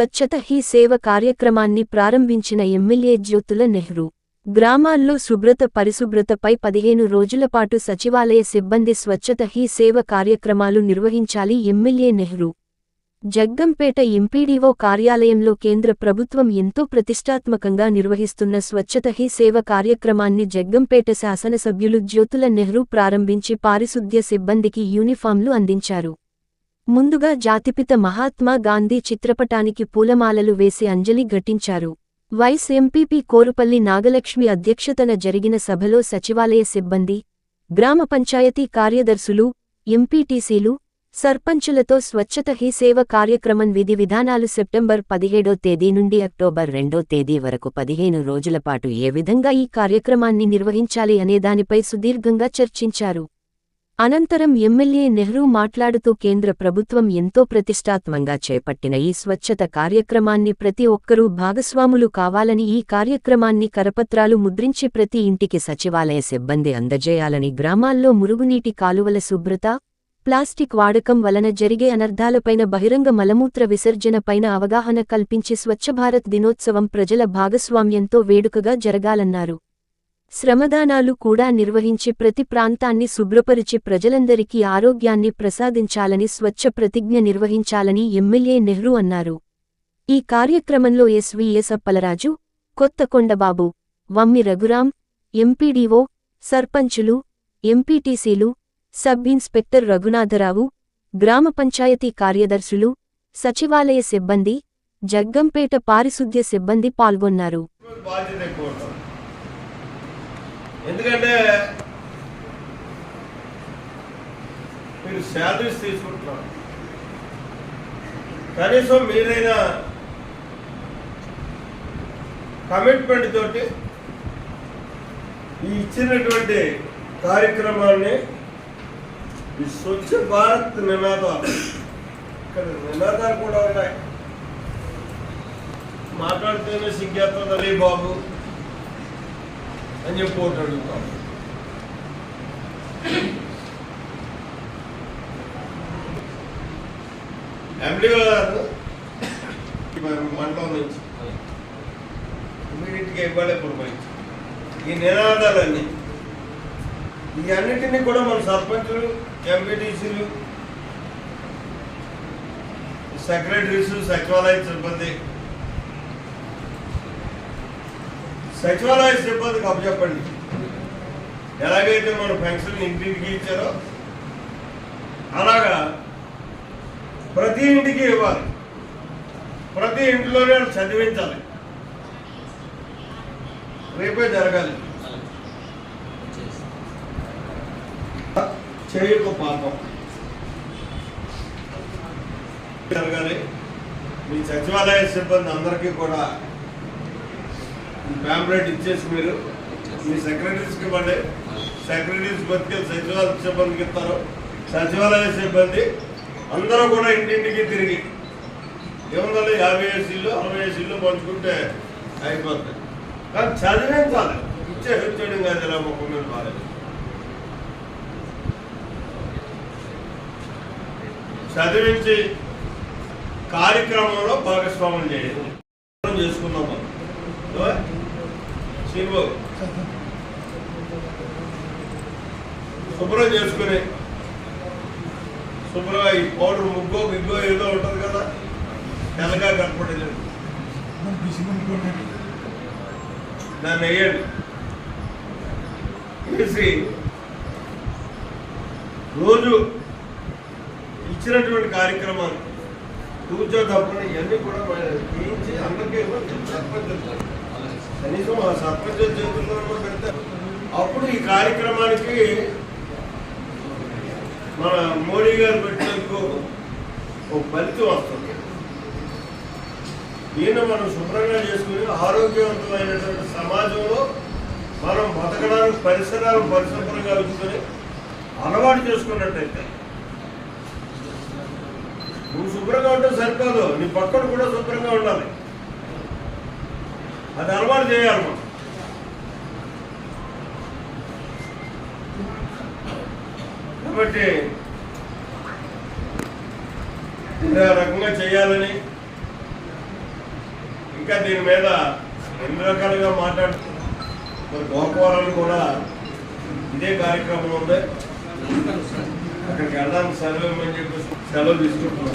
స్వచ్ఛత హీ సేవ కార్యక్రమాన్ని ప్రారంభించిన ఎమ్మెల్యే జ్యోతుల నెహ్రూ గ్రామాల్లో పరిశుభ్రతపై 15 రోజులపాటు సచివాలయ సిబ్బంది స్వచ్ఛత హీ సేవ కార్యక్రమాలు నిర్వహించాలి. ఎమ్మెల్యే నెహ్రూ జగ్గంపేట ఎంపీడీఓ కార్యాలయంలో కేంద్ర ప్రభుత్వం ఎంతో ప్రతిష్టాత్మకంగా నిర్వహిస్తున్న స్వచ్ఛత హీ సేవ కార్యక్రమాన్ని జగ్గంపేట శాసనసభ్యులు జ్యోతుల నెహ్రూ ప్రారంభించి పారిశుద్ధ్య సిబ్బందికి యూనిఫాంలు అందించారు. ముందుగా జాతిపిత మహాత్మా గాంధీ చిత్రపటానికి పూలమాలలు వేసి అంజలి ఘటించారు. వైస్ ఎంపీపీ కోరుపల్లి నాగలక్ష్మి అధ్యక్షతన జరిగిన సభలో సచివాలయ సిబ్బంది, గ్రామ పంచాయతీ కార్యదర్శులు, ఎంపీటీసీలు, సర్పంచులతో స్వచ్ఛత హీ సేవ కార్యక్రమం విధి విధానాలు సెప్టెంబర్ 17వ తేదీ నుండి అక్టోబర్ 2వ తేదీ వరకు 15 రోజులపాటు ఏ విధంగా ఈ కార్యక్రమాన్ని నిర్వహించాలి అనే దానిపై సుదీర్ఘంగా చర్చించారు. అనంతరం ఎమ్మెల్యే నెహ్రూ మాట్లాడుతూ కేంద్ర ప్రభుత్వం ఎంతో ప్రతిష్టాత్మకంగా చేపట్టిన ఈ స్వచ్ఛత కార్యక్రమాన్ని ప్రతి ఒక్కరూ భాగస్వాములు కావాలని, ఈ కార్యక్రమాన్ని కరపత్రాలు ముద్రించి ప్రతి ఇంటికి సచివాలయ సిబ్బంది అందజేయాలని, గ్రామాల్లో మురుగునీటి కాలువల శుభ్రత, ప్లాస్టిక్ వాడకం వలన జరిగే అనర్థాలపైన, బహిరంగ మలమూత్ర విసర్జనపైన అవగాహన కల్పించి స్వచ్ఛభారత్ దినోత్సవం ప్రజల భాగస్వామ్యంతో వేడుకగా జరగాలన్నారు. శ్రమదానాలు కూడా నిర్వహించి ప్రతి ప్రాంతాన్ని శుభ్రపరిచి ప్రజలందరికీ ఆరోగ్యాన్ని ప్రసాదించాలని స్వచ్ఛ ప్రతిజ్ఞ నిర్వహించాలని ఎమ్మెల్యే నెహ్రూ అన్నారు. ఈ కార్యక్రమంలో ఎస్వీఎస్ అప్పలరాజు, కొత్తకొండబాబు, వమ్మి రఘురాం, ఎంపీడీఓ, సర్పంచులు, ఎంపీటీసీలు, సబ్ ఇన్స్పెక్టర్ రఘునాథరావు, గ్రామ పంచాయతీ కార్యదర్శులు, సచివాలయ సిబ్బంది, జగ్గంపేట పారిశుద్ధ్య సిబ్బంది పాల్గొన్నారు. ఎందుకంటే మీరు శాలరీస్ తీసుకుంటున్నారు, కనీసం మీరైనా కమిట్మెంట్ తోటి ఈ ఇచ్చినటువంటి కార్యక్రమాన్ని ఈ స్వచ్ఛ భారత్ నినాదాలు, ఇక్కడ నినాదాలు కూడా ఉన్నాయి. మాట్లాడితేనే సిగ్గేస్తుంది బాబు అని చెప్పి ఒకటి అడుగుతాం. ఎండిఓ గారు మండలం నుంచి ఇమీడియట్గా ఇవ్వాలి పురమాయించి ఈ నినాదాలన్నీ, ఈ అన్నిటినీ కూడా మన సర్పంచులు, ఎంపీటీసీలు, సెక్రటరీస్, సచివాలయ సిబ్బంది, సచివాలయ సిబ్బందికి అప్పచెప్పండి. ఎలాగైతే మన పెన్షన్ ఇంటింటికి ఇచ్చారో అలాగా ప్రతి ఇంటికి ఇవ్వాలి, ప్రతి ఇంట్లోనే చదివించాలి, రేపే జరగాలి. చేయకు పాపం జరగాలి. మీ సచివాలయ సిబ్బంది అందరికీ కూడా ప్యాంప్లెట్ ఇచ్చేసి మీరు మీ సెక్రటరీస్కి ఇవ్వండి. సెక్రటరీస్ బతికి సచివాలయ సిబ్బందికి ఇస్తారు. సచివాలయ సిబ్బంది అందరూ కూడా ఇంటింటికి తిరిగి ఏముందండి 50 ఏసీలు 60 ఏసీలు పంచుకుంటే అయిపోతుంది. కానీ చదివించాలి, ఇచ్చేయడం కాదు ఇలా మొక్క మీద బాలేదు. చదివించి కార్యక్రమంలో భాగస్వామ్యం చేయాలి. చేసుకుందాం శుభ్రం చేసుకుని శుభ్రంగా ఈ పౌడర్ ముగ్గో గిగ్గో ఏదో ఉంటుంది కదా, తెల్లగా కనపడేది దాన్ని వేయండి. వేసి రోజు ఇచ్చినటువంటి కార్యక్రమాలు కూర్చో తప్పని ఇవన్నీ కూడా తీయించి అందరికీ సర్పంచ్ కనీసం ఆ సర్పంచ్ చేతుల్లో పెడితే అప్పుడు ఈ కార్యక్రమానికి మన మోడీ గారు పెట్టినందుకు ఒక ఫలితం వస్తుంది. దీన్ని మనం శుభ్రంగా చేసుకుని ఆరోగ్యవంతమైనటువంటి సమాజంలో మనం బతకడానికి పరిసరాలు పరిశుభ్రంగా ఉంచుకొని అలవాటు చేసుకున్నట్టయితే, నువ్వు శుభ్రంగా ఉంటే సరిపోదు, నీ పక్కన కూడా శుభ్రంగా ఉండాలి. అది అలవాటు చేయాలి మనం. కాబట్టి ఆ రకంగా చేయాలని ఇంకా దీని మీద ఎన్ని రకాలుగా మాట్లాడుతూ మరి గోకవరం కూడా ఇదే కార్యక్రమం ఉంది. అక్కడికి వెళ్ళడానికి సెలవు ఇవ్వమని చెప్పి సెలవు తీసుకుంటున్నాం.